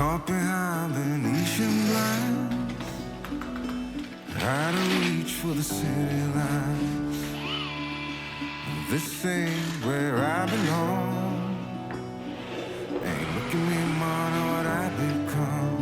Caught behind Venetian blinds, out of reach for the city lights. This ain't where I belong. Hey, look at me, man, what I've become.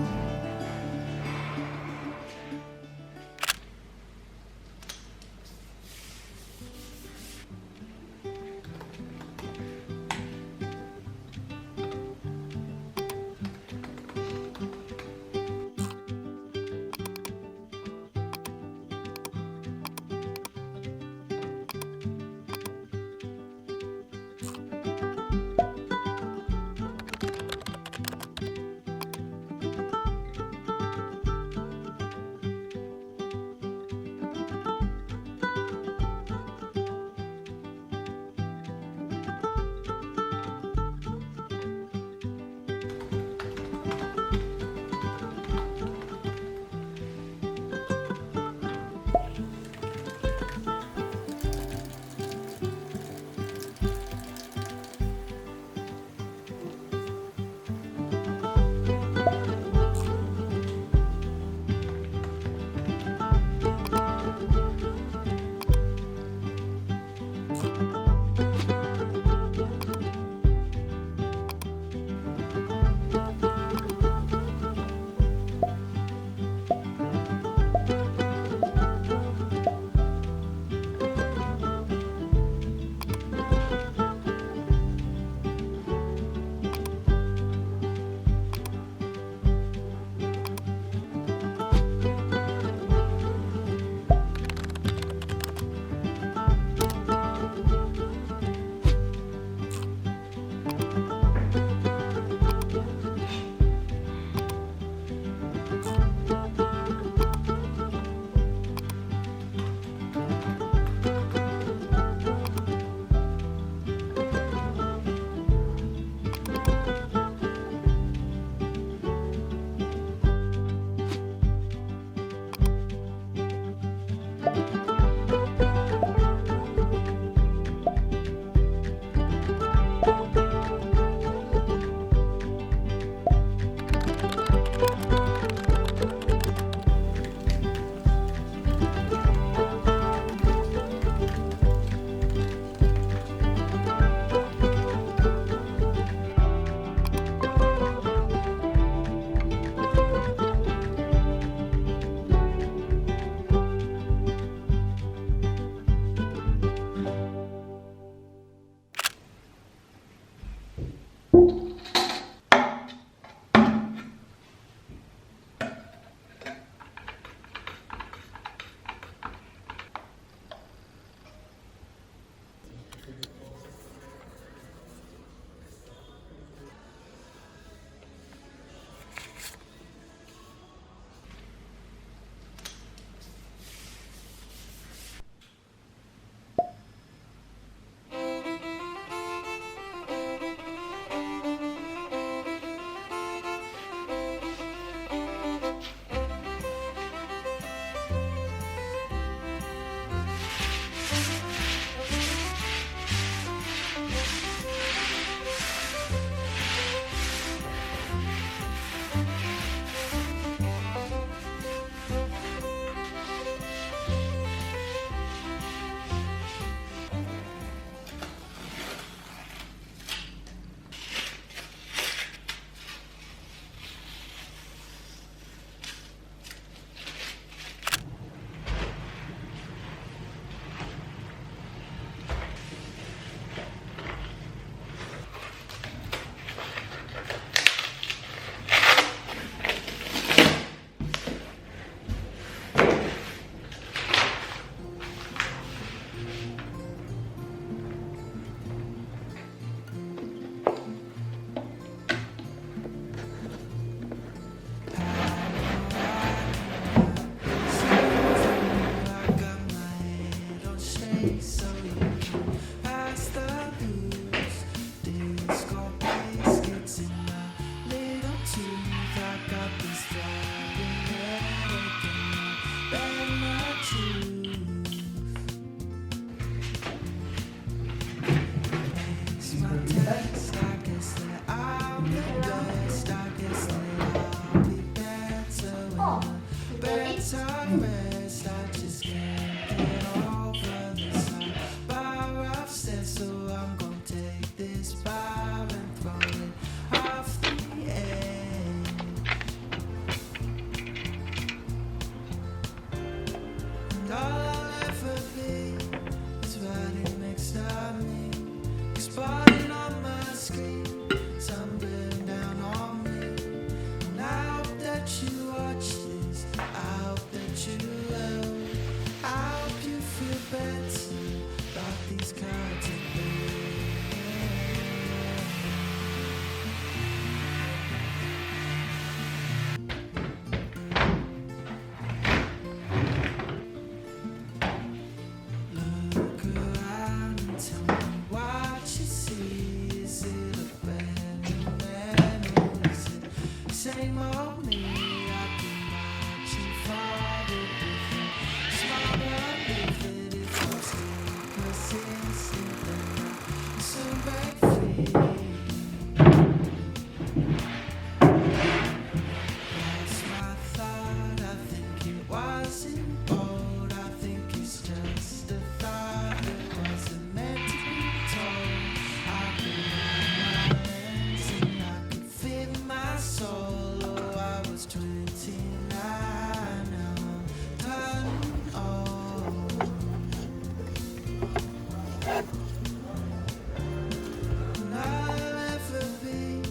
And I'll ever be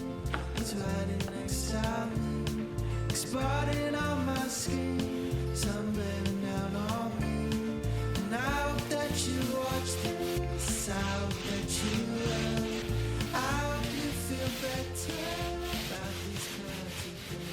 is riding next to me, spotting on my skin, tumbling down on me. And I hope that you watch this, I hope that you love, I hope you feel better about these kinds of things.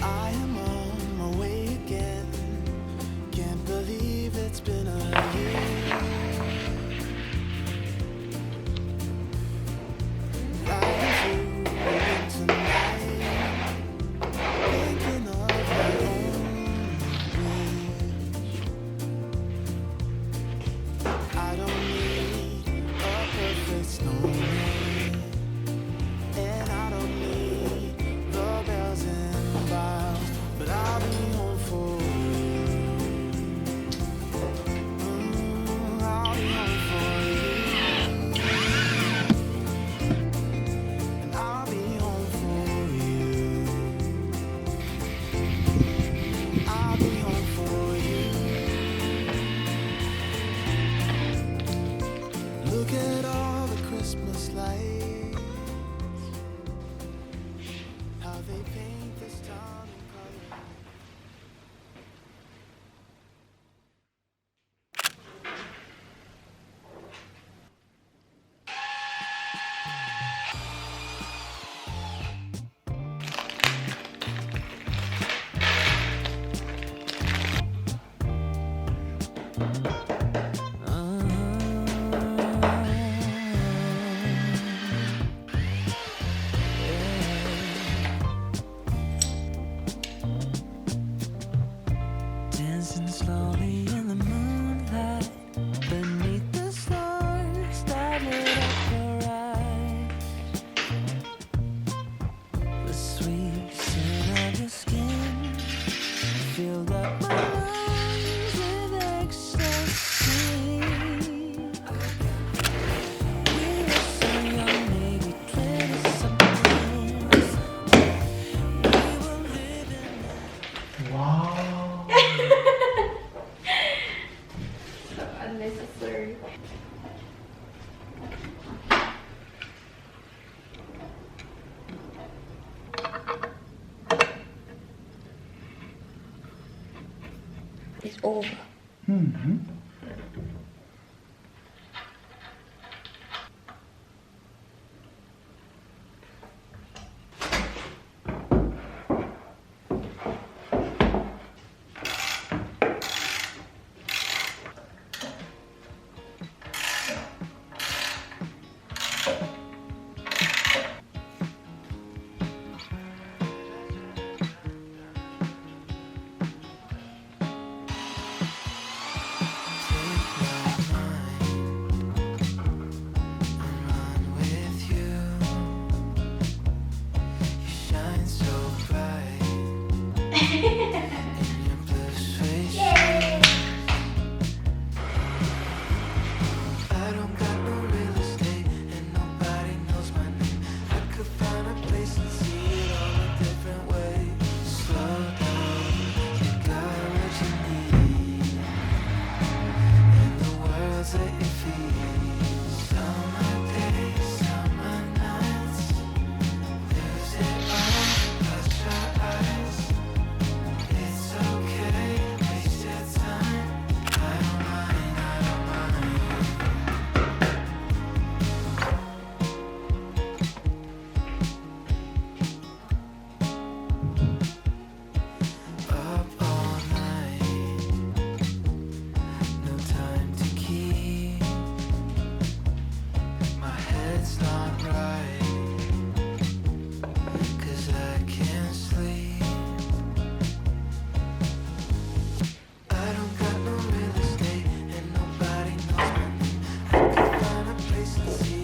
I am on my way again. Can't believe it's been a year. Riding through the winter night, thinking of my own wish. I don't need a perfect snowman, and I don't need the bells and boughs, but I'll be home for you. I'll be home for you, and I'll be home for you. I'll be home for you. Look at all the Christmas lights, how they paint this town in color. Dancing slowly in the moonlight, beneath the stars that lit up your eyes. The sweet scent of your skin filled up my lungs with ecstasy. We were so young, maybe 20-something. We were living. So unnecessary. It's over. I see